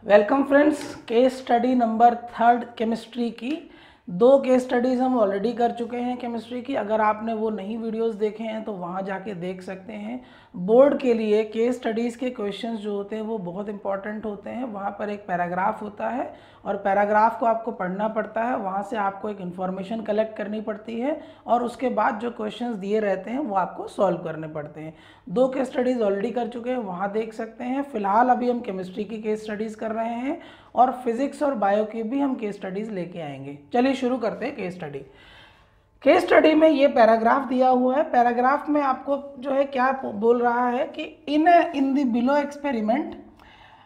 Welcome friends, case study number 3 chemistry की 2 case studies हम already कर चुके हैं केमिस्ट्री की। अगर आपने वो नई वीडियोस देखे हैं तो वहाँ जाके देख सकते हैं। बोर्ड के लिए केस स्टडीज़ के क्वेश्चंस जो होते हैं वो बहुत इंपॉर्टेंट होते हैं। वहाँ पर एक पैराग्राफ होता है और पैराग्राफ को आपको पढ़ना पड़ता है, वहाँ से आपको एक इन्फॉर्मेशन कलेक्ट करनी पड़ती है और उसके बाद जो क्वेश्चंस दिए रहते हैं वो आपको सॉल्व करने पड़ते हैं। 2 केस स्टडीज़ ऑलरेडी कर चुके हैं, वहाँ देख सकते हैं। फिलहाल अभी हम केमिस्ट्री की केस स्टडीज़ कर रहे हैं और फिजिक्स और बायो की भी हम केस स्टडीज़ लेके आएंगे। चलिए शुरू करते हैं केस स्टडी। केस स्टडी में ये पैराग्राफ दिया हुआ है। पैराग्राफ में आपको जो है क्या बोल रहा है कि in the below experiment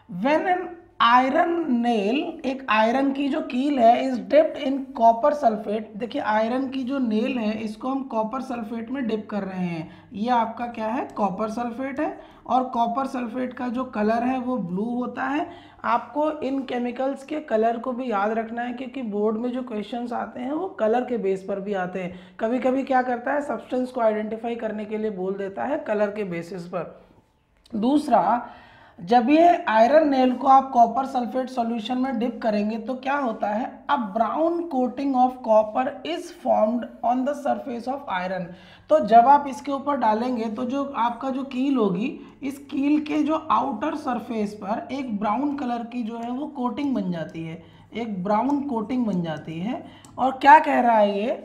when an iron nail, एक आयरन की जो कील है, is dipped in copper sulphate. देखिए आयरन की जो नेल है इसको हम कॉपर सल्फेट में डिप कर रहे हैं। ये आपका क्या है, कॉपर सल्फेट है और कॉपर सल्फेट का जो कलर है वो ब्लू होता है। आपको इन केमिकल्स के कलर को भी याद रखना है क्योंकि बोर्ड में जो क्वेश्चंस आते हैं वो कलर के बेस पर भी आते हैं। कभी कभी क्या करता है, सब्सटेंस को आइडेंटिफाई करने के लिए बोल देता है कलर के बेसिस पर। दूसरा, जब ये आयरन नेल को आप कॉपर सल्फेट सॉल्यूशन में डिप करेंगे तो क्या होता है, a brown coating of copper is formed on the surface of iron. तो जब आप इसके ऊपर डालेंगे तो जो आपका जो कील होगी, इस कील के जो आउटर सरफेस पर एक ब्राउन कलर की जो है वो कोटिंग बन जाती है, एक ब्राउन कोटिंग बन जाती है। और क्या कह रहा है ये,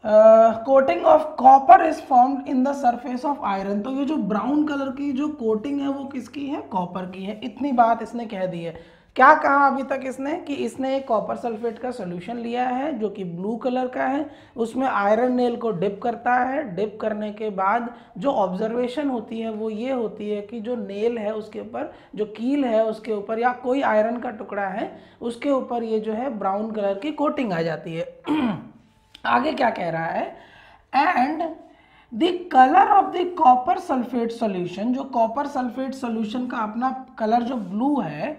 coating of copper is formed in the surface of iron. तो ये जो ब्राउन कलर की जो कोटिंग है वो किसकी है, कॉपर की है। इतनी बात इसने कह दी है। क्या कहा अभी तक इसने कि इसने एक कॉपर सल्फेट का सॉल्यूशन लिया है जो कि ब्लू कलर का है, उसमें आयरन नेल को डिप करता है। डिप करने के बाद जो ऑब्जर्वेशन होती है वो ये होती है कि जो नेल है उसके ऊपर, जो कील है उसके ऊपर या कोई आयरन का टुकड़ा है उसके ऊपर ये जो है ब्राउन कलर की कोटिंग आ जाती है। आगे क्या कह रहा है, and the colour of the copper sulphate solution, जो कॉपर सल्फेट सॉल्यूशन का अपना कलर जो ब्लू है,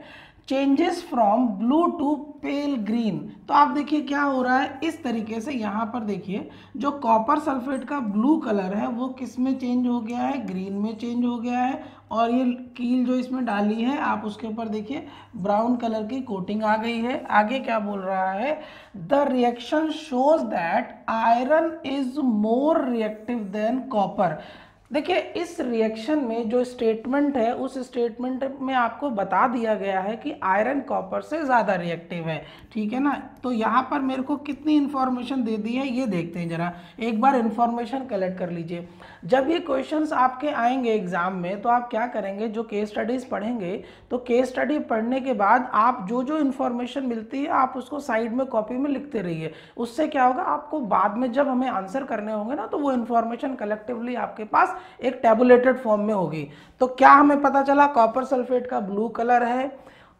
changes from blue to pale green. तो आप देखिए क्या हो रहा है, इस तरीके से यहाँ पर देखिए जो कॉपर सल्फेट का ब्लू कलर है वो किस में चेंज हो गया है, ग्रीन में चेंज हो गया है। और ये कील जो इसमें डाली है आप उसके ऊपर देखिए ब्राउन कलर की कोटिंग आ गई है। आगे क्या बोल रहा है, the reaction shows that iron is more reactive than copper. देखिए इस रिएक्शन में जो स्टेटमेंट है उस स्टेटमेंट में आपको बता दिया गया है कि आयरन कॉपर से ज़्यादा रिएक्टिव है, ठीक है ना। तो यहाँ पर मेरे को कितनी इन्फॉर्मेशन दे दी है ये देखते हैं जरा, एक बार इन्फॉर्मेशन कलेक्ट कर लीजिए। जब ये क्वेश्चंस आपके आएंगे एग्जाम में तो आप क्या करेंगे, जो केस स्टडीज़ पढ़ेंगे तो केस स्टडी पढ़ने के बाद आप जो जो इन्फॉर्मेशन मिलती है आप उसको साइड में कॉपी में लिखते रहिए। उससे क्या होगा, आपको बाद में जब हमें आंसर करने होंगे ना तो वो इन्फॉर्मेशन कलेक्टिवली आपके पास एक टैबुलेटेड फॉर्म में होगी। तो क्या हमें पता चला, कॉपर सल्फेट का ब्लू कलर है,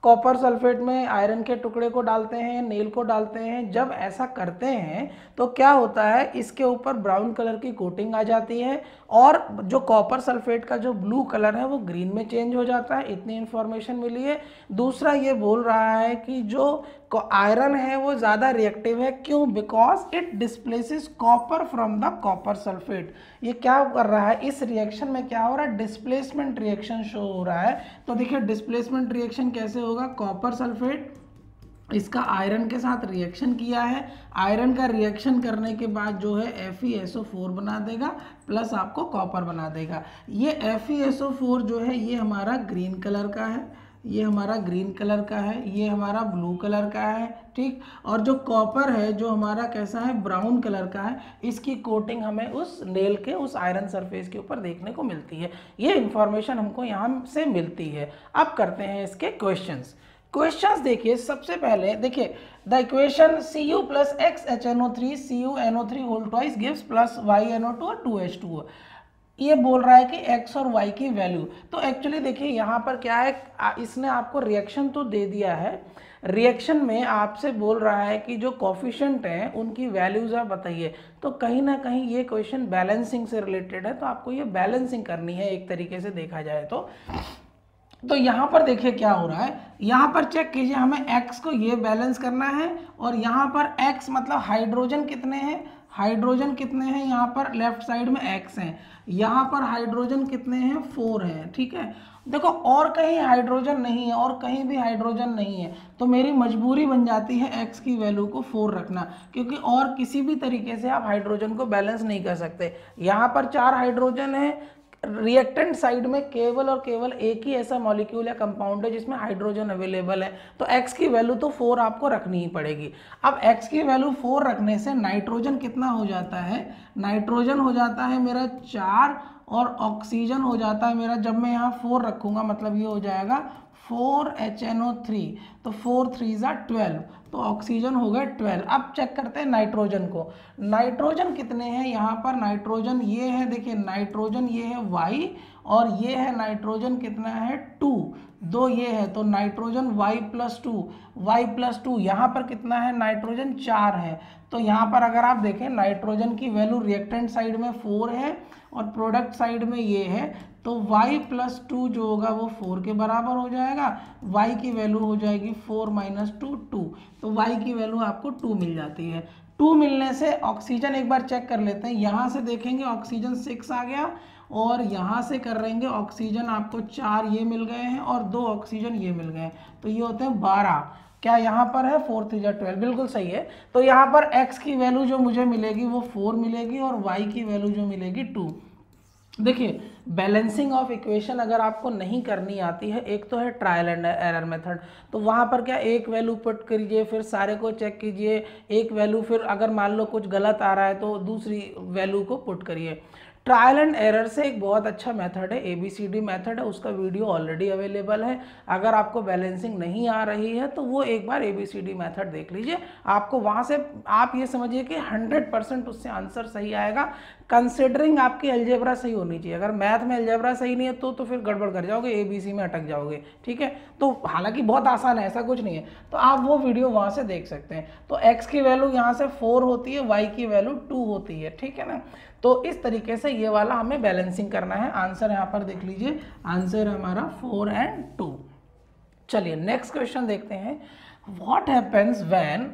कॉपर सल्फेट में आयरन के टुकड़े को डालते हैं, नेल को डालते हैं। जब ऐसा करते हैं तो क्या होता है, इसके ऊपर ब्राउन कलर की कोटिंग आ जाती है और जो कॉपर सल्फेट का जो ब्लू कलर है वो ग्रीन में चेंज हो जाता है। इतनी इन्फॉर्मेशन मिली है। दूसरा ये बोल रहा है कि जो आयरन है वो ज़्यादा रिएक्टिव है, क्यों, because it displaces copper from the copper sulphate. ये क्या कर रहा है, इस रिएक्शन में क्या हो रहा है, डिस्प्लेसमेंट रिएक्शन शो हो रहा है। तो देखिए डिस्प्लेसमेंट रिएक्शन कैसे होगा, कॉपर सल्फेट इसका आयरन के साथ रिएक्शन किया है, आयरन का रिएक्शन करने के बाद जो है FeSO4 बना देगा प्लस आपको कॉपर बना देगा। ये FeSO4 जो है ये हमारा ग्रीन कलर का है, ये हमारा ग्रीन कलर का है, ये हमारा ब्लू कलर का है, ठीक। और जो कॉपर है जो हमारा कैसा है, ब्राउन कलर का है। इसकी कोटिंग हमें उस नेल के उस आयरन सरफेस के ऊपर देखने को मिलती है। ये इंफॉर्मेशन हमको यहाँ से मिलती है। अब करते हैं इसके क्वेश्चंस। क्वेश्चंस देखिए, सबसे पहले देखिए the equation Cu + XHNO3 CuNO3 whole twice gives plus YNO2 और 2H2O। ये बोल रहा है कि x और y की वैल्यू। तो एक्चुअली देखिए यहाँ पर क्या है, इसने आपको रिएक्शन तो दे दिया है, रिएक्शन में आपसे बोल रहा है कि जो कोफिशिएंट हैं उनकी वैल्यूज आप बताइए। तो कहीं ना कहीं ये क्वेश्चन बैलेंसिंग से रिलेटेड है, तो आपको ये बैलेंसिंग करनी है एक तरीके से देखा जाए तो यहाँ पर देखिए क्या हो रहा है, यहाँ पर चेक कीजिए, हमें x को ये बैलेंस करना है और यहाँ पर x मतलब हाइड्रोजन कितने हैं, हाइड्रोजन कितने हैं यहाँ पर, लेफ्ट साइड में x हैं, यहाँ पर हाइड्रोजन कितने हैं, 4 हैं, ठीक है। देखो और कहीं हाइड्रोजन नहीं है, और कहीं भी हाइड्रोजन नहीं है, तो मेरी मजबूरी बन जाती है x की वैल्यू को 4 रखना, क्योंकि और किसी भी तरीके से आप हाइड्रोजन को बैलेंस नहीं कर सकते। यहाँ पर 4 हाइड्रोजन है, रिएक्टेंट साइड में केवल और केवल एक ही ऐसा मॉलिक्यूल या कंपाउंड है जिसमें हाइड्रोजन अवेलेबल है, तो x की वैल्यू तो 4 आपको रखनी ही पड़ेगी। अब x की वैल्यू 4 रखने से नाइट्रोजन कितना हो जाता है, नाइट्रोजन हो जाता है मेरा 4 और ऑक्सीजन हो जाता है मेरा, जब मैं यहाँ 4 रखूँगा मतलब ये हो जाएगा 4HNO3, तो 4 3 12, तो ऑक्सीजन हो गए 12। अब चेक करते हैं नाइट्रोजन को, नाइट्रोजन कितने हैं यहाँ पर, नाइट्रोजन ये है, देखिए नाइट्रोजन ये है Y, और ये है नाइट्रोजन कितना है 2, 2 ये है, तो नाइट्रोजन Y+2 यहाँ पर कितना है, नाइट्रोजन 4 है। तो यहाँ पर अगर आप देखें नाइट्रोजन की वैल्यू रिएक्टेंट साइड में 4 है और प्रोडक्ट साइड में ये है, तो Y+2 जो होगा वो 4 के बराबर हो जाएगा, Y की वैल्यू हो जाएगी 4 - 2 2, तो Y की वैल्यू आपको 2 मिल जाती है। 2 मिलने से ऑक्सीजन एक बार चेक कर लेते हैं, यहाँ से देखेंगे ऑक्सीजन 6 आ गया, और यहाँ से कर रहेंगे ऑक्सीजन आपको 4 ये मिल गए हैं और 2 ऑक्सीजन ये मिल गए हैं, तो ये होते हैं 12। क्या यहाँ पर है 4 3 12, बिल्कुल सही है। तो यहाँ पर x की वैल्यू जो मुझे मिलेगी वो 4 मिलेगी और y की वैल्यू जो मिलेगी 2। देखिए बैलेंसिंग ऑफ इक्वेशन अगर आपको नहीं करनी आती है, एक तो है ट्रायल एंड एरर मेथड, तो वहाँ पर क्या एक वैल्यू पुट करिए, फिर सारे को चेक कीजिए, एक वैल्यू, फिर अगर मान लो कुछ गलत आ रहा है तो दूसरी वैल्यू को पुट करिए। ट्रायल एंड एरर से एक बहुत अच्छा मेथड है, ABCD मेथड है, उसका वीडियो ऑलरेडी अवेलेबल है। अगर आपको बैलेंसिंग नहीं आ रही है तो वो एक बार ABCD मेथड देख लीजिए, आपको वहाँ से आप ये समझिए कि 100% उससे आंसर सही आएगा, कंसिडरिंग आपकी अलजेब्रा सही होनी चाहिए। अगर मैथ में अलजेब्रा सही नहीं है तो फिर गड़बड़ कर जाओगे, ABC में अटक जाओगे, ठीक है। तो हालांकि बहुत आसान है, ऐसा कुछ नहीं है, तो आप वो वीडियो वहाँ से देख सकते हैं। तो x की वैल्यू यहाँ से 4 होती है, y की वैल्यू 2 होती है, ठीक है ना। तो इस तरीके से ये वाला हमें बैलेंसिंग करना है। आंसर यहाँ पर देख लीजिए, आंसर हमारा 4 और 2। चलिए नेक्स्ट क्वेश्चन देखते हैं। What happens when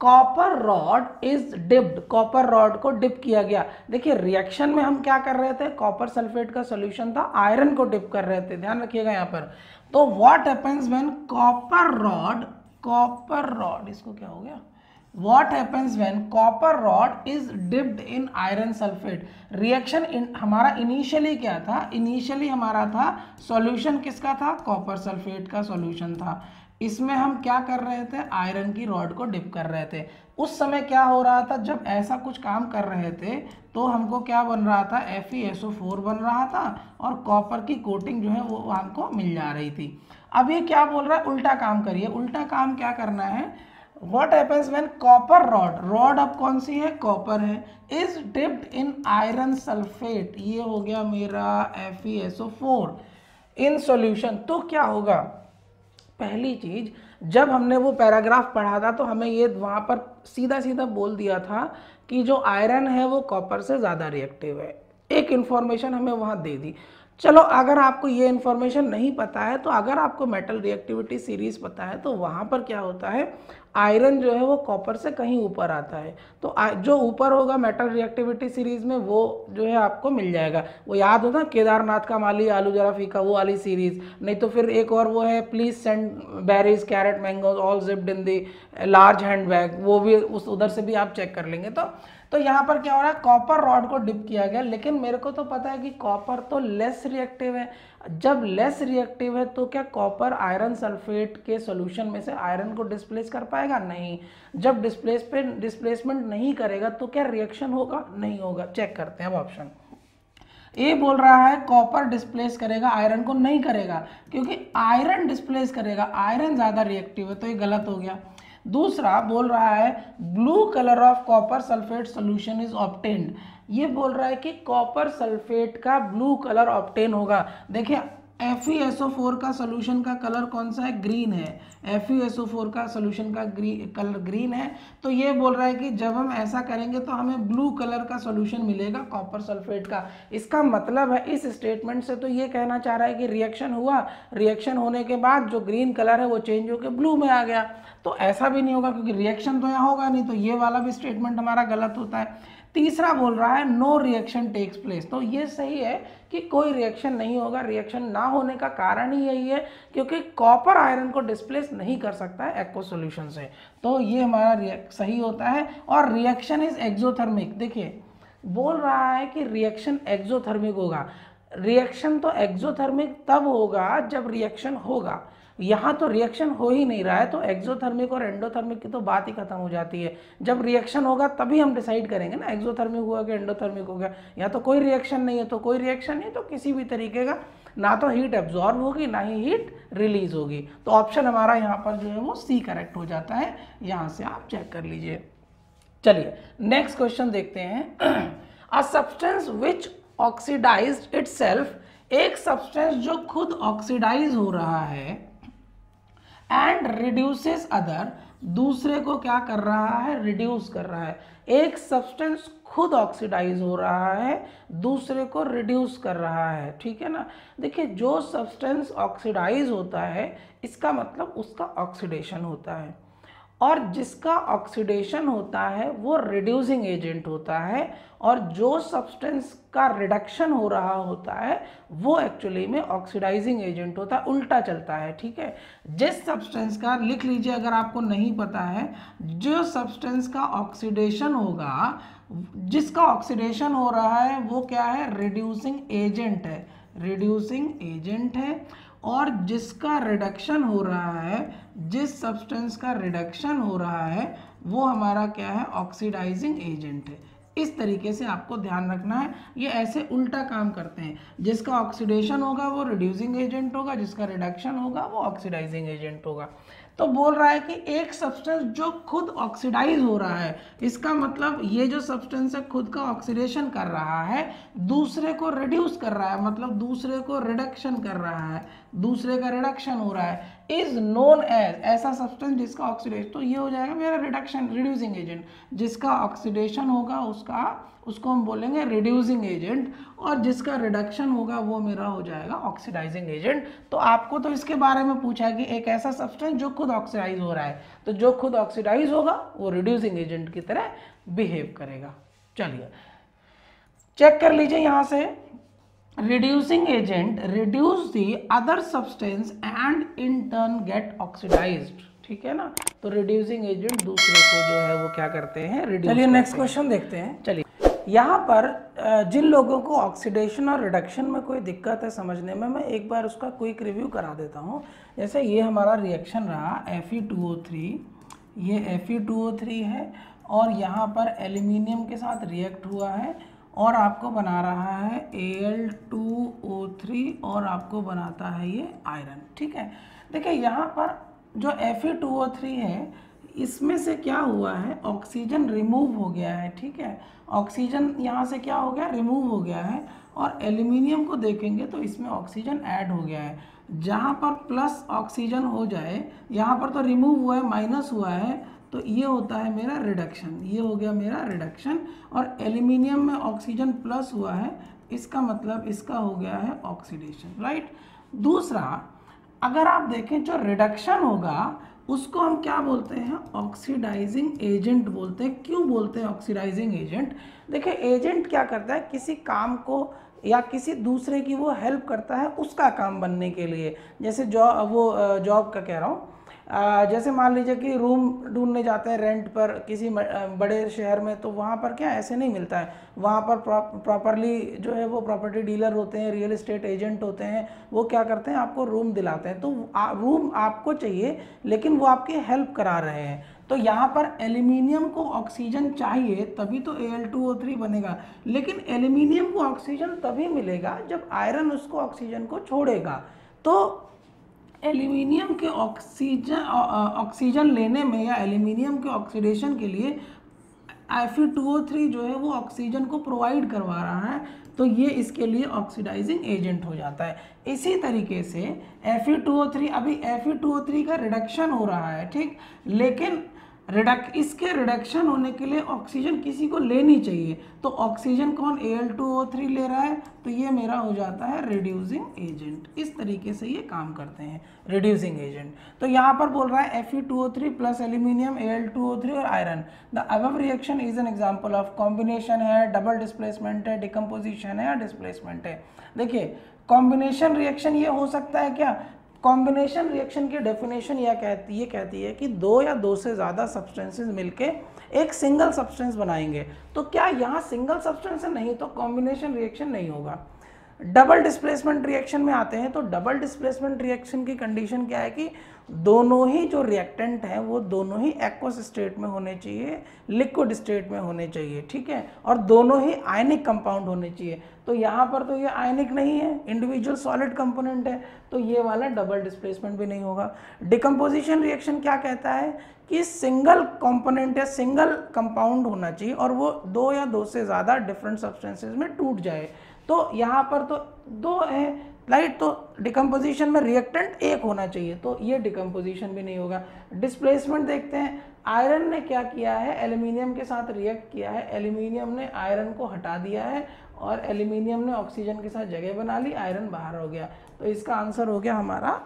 copper rod is dipped, copper rod को डिप किया गया। देखिए रिएक्शन में हम क्या कर रहे थे, कॉपर सल्फेट का सॉल्यूशन था, आयरन को डिप कर रहे थे, ध्यान रखिएगा यहाँ पर। तो what happens when copper rod इसको क्या हो गया, What happens when copper rod is dipped in iron sulfate? Reaction हमारा इनिशियली क्या था, इनिशियली हमारा था सॉल्यूशन किसका था, कॉपर सल्फेट का सॉल्यूशन था। इसमें हम क्या कर रहे थे, आयरन की रॉड को डिप कर रहे थे। उस समय क्या हो रहा था, जब ऐसा कुछ काम कर रहे थे तो हमको क्या बन रहा था, FeSO4 बन रहा था और कॉपर की कोटिंग जो है वो हमको मिल जा रही थी। अब ये क्या बोल रहा है, उल्टा काम करिए। उल्टा काम क्या करना है, What happens when copper rod अब कौन सी है, कॉपर है, is dipped in iron sulfate, ये हो गया मेरा FeSO4 in solution। तो क्या होगा, पहली चीज जब हमने वो पैराग्राफ पढ़ा था तो हमें ये वहाँ पर सीधा सीधा बोल दिया था कि जो आयरन है वो कॉपर से ज़्यादा रिएक्टिव है, एक इन्फॉर्मेशन हमें वहाँ दे दी। चलो अगर आपको ये इन्फॉर्मेशन नहीं पता है तो अगर आपको मेटल रिएक्टिविटी सीरीज पता है तो वहाँ पर क्या होता है, आयरन जो है वो कॉपर से कहीं ऊपर आता है, तो जो ऊपर होगा मेटल रिएक्टिविटी सीरीज में वो जो है आपको मिल जाएगा। वो याद होता है केदारनाथ का माली आलू जरा फीका, वो वाली सीरीज। नहीं तो फिर एक और वो है please send berries carrot mangoes all zipped in the large hand bag, वो भी उस उधर से भी आप चेक कर लेंगे। तो यहाँ पर क्या हो रहा है, कॉपर रॉड को डिप किया गया, लेकिन मेरे को तो पता है कि कॉपर तो लेस रिएक्टिव है। जब लेस रिएक्टिव है तो क्या कॉपर आयरन सल्फेट के सॉल्यूशन में से आयरन को डिस्प्लेस कर पाएगा, नहीं। जब डिस्प्लेसमेंट नहीं करेगा तो क्या रिएक्शन होगा, नहीं होगा। चेक करते हैं अब ऑप्शन ए बोल रहा है कॉपर डिस्प्लेस करेगा, आयरन को नहीं करेगा, क्योंकि आयरन डिस्प्लेस करेगा, आयरन ज़्यादा रिएक्टिव है, तो ये गलत हो गया। दूसरा बोल रहा है blue colour of copper sulphate solution is obtained, ये बोल रहा है कि कॉपर सल्फेट का ब्लू कलर ऑब्टेन होगा। देखिए FeSO4 का सोल्यूशन का कलर कौन सा है? ग्रीन है। FeSO4 का सोल्यूशन का कलर ग्रीन है। तो ये बोल रहा है कि जब हम ऐसा करेंगे तो हमें ब्लू कलर का सोल्यूशन मिलेगा कॉपर सल्फेट का। इसका मतलब है इस स्टेटमेंट से तो ये कहना चाह रहा है कि रिएक्शन हुआ, रिएक्शन होने के बाद जो ग्रीन कलर है वो चेंज होकर ब्लू में आ गया। तो ऐसा भी नहीं होगा क्योंकि रिएक्शन तो यहाँ होगा नहीं, तो ये वाला भी स्टेटमेंट हमारा गलत होता है। तीसरा बोल रहा है नो रिएक्शन टेक्स प्लेस, तो ये सही है कि कोई रिएक्शन नहीं होगा। रिएक्शन ना होने का कारण ही यही है क्योंकि कॉपर आयरन को डिस्प्लेस नहीं कर सकता है एक्वस सॉल्यूशन से, तो ये हमारा सही होता है। और रिएक्शन इज एक्सोथर्मिक, देखिए बोल रहा है कि रिएक्शन एक्सोथर्मिक होगा। रिएक्शन तो एक्सोथर्मिक तब होगा जब रिएक्शन होगा, यहाँ तो रिएक्शन हो ही नहीं रहा है, तो एक्सोथर्मिक और एंडोथर्मिक की तो बात ही खत्म हो जाती है। जब रिएक्शन होगा तभी हम डिसाइड करेंगे ना एक्सोथर्मिक हुआ कि एंडोथर्मिक हो गया। या तो कोई रिएक्शन नहीं है तो कोई रिएक्शन नहीं, तो किसी भी तरीके का ना तो हीट एब्जॉर्ब होगी ना ही हीट रिलीज होगी। तो ऑप्शन हमारा यहाँ पर जो है वो सी करेक्ट हो जाता है। यहाँ से आप चेक कर लीजिए। चलिए नेक्स्ट क्वेश्चन देखते हैं। A substance which oxidised itself, एक सब्सटेंस जो खुद ऑक्सीडाइज हो रहा है एंड रिड्यूसेस अदर, दूसरे को क्या कर रहा है? रिड्यूस कर रहा है। एक सब्सटेंस खुद ऑक्सीडाइज हो रहा है, दूसरे को रिड्यूस कर रहा है, ठीक है ना। देखिए जो सब्सटेंस ऑक्सीडाइज होता है इसका मतलब उसका ऑक्सीडेशन होता है, और जिसका ऑक्सीडेशन होता है वो रिड्यूसिंग एजेंट होता है, और जो सब्सटेंस का रिडक्शन हो रहा होता है वो एक्चुअली में ऑक्सीडाइजिंग एजेंट होता है, उल्टा चलता है, ठीक है। जिस सब्सटेंस का, लिख लीजिए अगर आपको नहीं पता है, जो सब्सटेंस का ऑक्सीडेशन होगा, जिसका ऑक्सीडेशन हो रहा है वो क्या है? रिड्यूसिंग एजेंट है, रिड्यूसिंग एजेंट है। और जिसका रिडक्शन हो रहा है, जिस सब्सटेंस का रिडक्शन हो रहा है वो हमारा क्या है? ऑक्सीडाइजिंग एजेंट है। इस तरीके से आपको ध्यान रखना है, ये ऐसे उल्टा काम करते हैं। जिसका ऑक्सीडेशन होगा वो रिड्यूसिंग एजेंट होगा, जिसका रिडक्शन होगा वो ऑक्सीडाइजिंग एजेंट होगा। तो बोल रहा है कि एक सब्सटेंस जो खुद ऑक्सीडाइज हो रहा है, इसका मतलब ये जो सब्सटेंस है खुद का ऑक्सीडेशन कर रहा है, दूसरे को रिड्यूस कर रहा है, मतलब दूसरे को रिडक्शन कर रहा है, दूसरे का रिडक्शन हो रहा है, इज नोन एज, ऐसा सब्सटेंस जिसका ऑक्सीडेशन, तो ये हो जाएगा मेरा रिडक्शन, रिड्यूसिंग एजेंट। जिसका ऑक्सीडेशन होगा उसको हम बोलेंगे रिड्यूसिंग एजेंट, और जिसका रिडक्शन होगा वो मेरा हो जाएगा ऑक्सीडाइजिंग एजेंट। तो आपको तो इसके बारे में पूछा है कि एक ऐसा सब्सटेंस जो खुद ऑक्सीडाइज हो रहा है, तो जो खुद ऑक्सीडाइज होगा वो रिड्यूसिंग एजेंट की तरह बिहेव करेगा। चलिए चेक कर लीजिए यहाँ से, reducing agent reduce the other substance and in turn get oxidized, ठीक है ना। तो reducing agent दूसरे को जो है वो क्या करते हैं? reduce। चलिए नेक्स्ट क्वेश्चन देखते हैं। चलिए यहाँ पर जिन लोगों को ऑक्सीडेशन और रिडक्शन में कोई दिक्कत है समझने में, मैं एक बार उसका क्विक रिव्यू करा देता हूँ। जैसे ये हमारा रिएक्शन रहा Fe2O3, ये Fe2O3 है और यहाँ पर एल्यूमिनियम के साथ रिएक्ट हुआ है और आपको बना रहा है Al2O3 और आपको बनाता है ये आयरन, ठीक है। देखिए यहाँ पर जो Fe2O3 है इसमें से क्या हुआ है? ऑक्सीजन रिमूव हो गया है, ठीक है। ऑक्सीजन यहाँ से क्या हो गया? रिमूव हो गया है। और एल्यूमिनियम को देखेंगे तो इसमें ऑक्सीजन ऐड हो गया है। जहाँ पर प्लस ऑक्सीजन हो जाए, यहाँ पर तो रिमूव हुआ है, माइनस हुआ है, तो ये होता है मेरा रिडक्शन, ये हो गया मेरा रिडक्शन। और एल्यूमिनियम में ऑक्सीजन प्लस हुआ है, इसका मतलब इसका हो गया है ऑक्सीडेशन, राइट। दूसरा, अगर आप देखें जो रिडक्शन होगा उसको हम क्या बोलते हैं? ऑक्सीडाइजिंग एजेंट बोलते हैं। क्यों बोलते हैं ऑक्सीडाइजिंग एजेंट? देखिए एजेंट क्या करता है? किसी काम को या किसी दूसरे की वो हेल्प करता है उसका काम बनने के लिए। जैसे जॉब का कह रहा हूँ, जैसे मान लीजिए कि रूम ढूंढने जाते हैं रेंट पर किसी बड़े शहर में, तो वहाँ पर क्या ऐसे नहीं मिलता है। वहाँ पर प्रॉपरली जो है वो प्रॉपर्टी डीलर होते हैं, रियल एस्टेट एजेंट होते हैं, वो क्या करते हैं? आपको रूम दिलाते हैं। तो रूम आपको चाहिए लेकिन वो आपकी हेल्प करा रहे हैं। तो यहाँ पर एल्यूमिनियम को ऑक्सीजन चाहिए तभी तो Al2O3 बनेगा, लेकिन एल्यूमिनियम को ऑक्सीजन तभी मिलेगा जब आयरन उसको ऑक्सीजन को छोड़ेगा। तो एल्यूमिनियम के ऑक्सीजन लेने में या एल्यूमिनियम के ऑक्सीडेशन के लिए Fe2O3 जो है वो ऑक्सीजन को प्रोवाइड करवा रहा है, तो ये इसके लिए ऑक्सीडाइजिंग एजेंट हो जाता है। इसी तरीके से Fe2O3, अभी Fe2O3 का रिडक्शन हो रहा है, ठीक, लेकिन इसके रिडक्शन होने के लिए ऑक्सीजन किसी को लेनी चाहिए, तो ऑक्सीजन कौन, Al2O3 ले रहा है, तो ये मेरा हो जाता है रिड्यूसिंग एजेंट। इस तरीके से ये काम करते हैं, रिड्यूसिंग एजेंट। तो यहाँ पर बोल रहा है Fe2O3 प्लस एल्यूमिनियम, Al2O3 और iron. The above reaction is an example of combination है, डबल डिस्प्लेसमेंट है, डिकम्पोजिशन है या डिस्प्लेसमेंट है। देखिए कॉम्बिनेशन रिएक्शन ये हो सकता है क्या, कॉम्बिनेशन रिएक्शन की डेफिनेशन ये कहती है कि दो या दो से ज़्यादा सब्सटेंसेस मिलके एक सिंगल सब्सटेंस बनाएंगे। तो क्या यहाँ सिंगल सब्सटेंस है, नहीं, तो कॉम्बिनेशन रिएक्शन नहीं होगा। डबल डिस्प्लेसमेंट रिएक्शन में आते हैं, तो डबल डिस्प्लेसमेंट रिएक्शन की कंडीशन क्या है कि दोनों ही जो रिएक्टेंट हैं वो दोनों ही एक्वस स्टेट में होने चाहिए, लिक्विड स्टेट में होने चाहिए, ठीक है, और दोनों ही आयनिक कंपाउंड होने चाहिए। तो यहाँ पर तो ये आयनिक नहीं है, इंडिविजुअल सॉलिड कंपोनेंट है, तो ये वाला डबल डिस्प्लेसमेंट भी नहीं होगा। डिकम्पोजिशन रिएक्शन क्या कहता है कि सिंगल कंपोनेंट या सिंगल कंपाउंड होना चाहिए और वो दो या दो से ज़्यादा डिफरेंट सब्सटेंसेस में टूट जाए। तो यहाँ पर तो दो है राइट, तो डिकम्पोजिशन में रिएक्टेंट एक होना चाहिए, तो ये डिकम्पोजिशन भी नहीं होगा। डिस्प्लेसमेंट देखते हैं, आयरन ने क्या किया है, एल्यूमिनियम के साथ रिएक्ट किया है, एल्यूमिनियम ने आयरन को हटा दिया है और एल्यूमिनियम ने ऑक्सीजन के साथ जगह बना ली, आयरन बाहर हो गया, तो इसका आंसर हो गया हमारा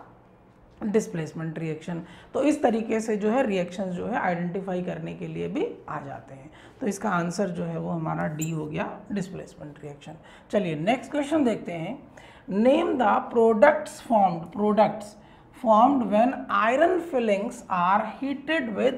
डिस्प्लेसमेंट रिएक्शन। तो इस तरीके से जो है रिएक्शंस जो है आइडेंटिफाई करने के लिए भी आ जाते हैं। तो इसका आंसर जो है वो हमारा डी हो गया, डिस्प्लेसमेंट रिएक्शन। चलिए नेक्स्ट क्वेश्चन देखते हैं। Name the products formed when iron fillings are heated with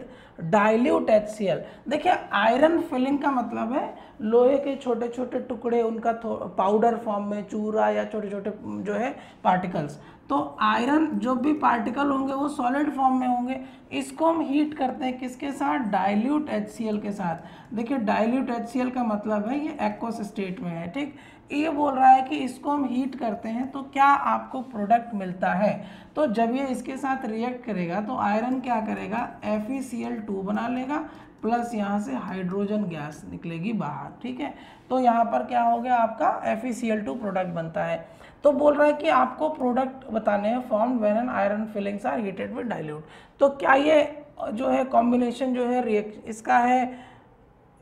dilute HCl। देखिए आयरन फिलिंग का मतलब है लोहे के छोटे छोटे टुकड़े, उनका पाउडर फॉर्म में, चूरा या छोटे छोटे जो है पार्टिकल्स। तो आयरन जो भी पार्टिकल होंगे वो सॉलिड फॉर्म में होंगे। इसको हम हीट करते हैं किसके साथ, डाइल्यूट HCl के साथ। देखिए डाइल्यूट HCl का मतलब है ये एक्वस स्टेट में है, ठीक। ये बोल रहा है कि इसको हम हीट करते हैं तो क्या आपको प्रोडक्ट मिलता है। तो जब ये इसके साथ रिएक्ट करेगा तो आयरन क्या करेगा, FeCl2 बना लेगा, प्लस यहाँ से हाइड्रोजन गैस निकलेगी बाहर, ठीक है। तो यहाँ पर क्या हो गया, आपका FeCl2 प्रोडक्ट बनता है। तो बोल रहा है कि आपको प्रोडक्ट बताने हैं formed when an iron filings are heated with dilute. तो क्या ये जो है कॉम्बिनेशन जो है रिएक्शन इसका है,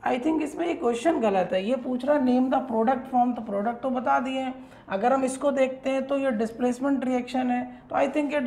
आई थिंक इसमें ये क्वेश्चन गलत है। ये पूछ रहा है नेम द प्रोडक्ट फॉर्म, तो प्रोडक्ट तो बता दिए हैं। अगर हम इसको देखते हैं तो ये डिस्प्लेसमेंट रिएक्शन है, तो आई थिंक ये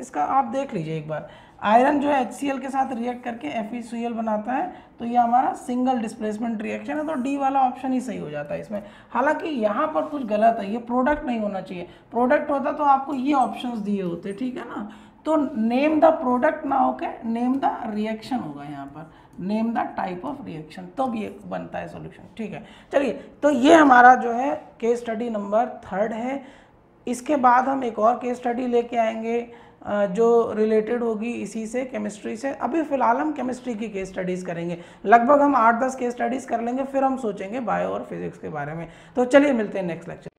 इसका आप देख लीजिए एक बार। आयरन जो है HCl के साथ रिएक्ट करके FeCl बनाता है, तो ये हमारा सिंगल डिस्प्लेसमेंट रिएक्शन है, तो डी वाला ऑप्शन ही सही हो जाता है इसमें। हालांकि यहाँ पर कुछ गलत है, ये प्रोडक्ट नहीं होना चाहिए, प्रोडक्ट होता तो आपको ये ऑप्शंस दिए होते, ठीक है ना। तो नेम द प्रोडक्ट ना होके नेम द रिएक्शन होगा यहाँ पर, name the type of reaction, तो भी ये बनता है सॉल्यूशन, ठीक है। चलिए तो ये हमारा जो है केस स्टडी नंबर 3 है। इसके बाद हम एक और केस स्टडी लेके आएंगे जो रिलेटेड होगी इसी से, केमिस्ट्री से। अभी फिलहाल हम केमिस्ट्री की केस स्टडीज़ करेंगे, लगभग हम 8-10 केस स्टडीज़ कर लेंगे, फिर हम सोचेंगे बायो और फिजिक्स के बारे में। तो चलिए मिलते हैं नेक्स्ट लेक्चर।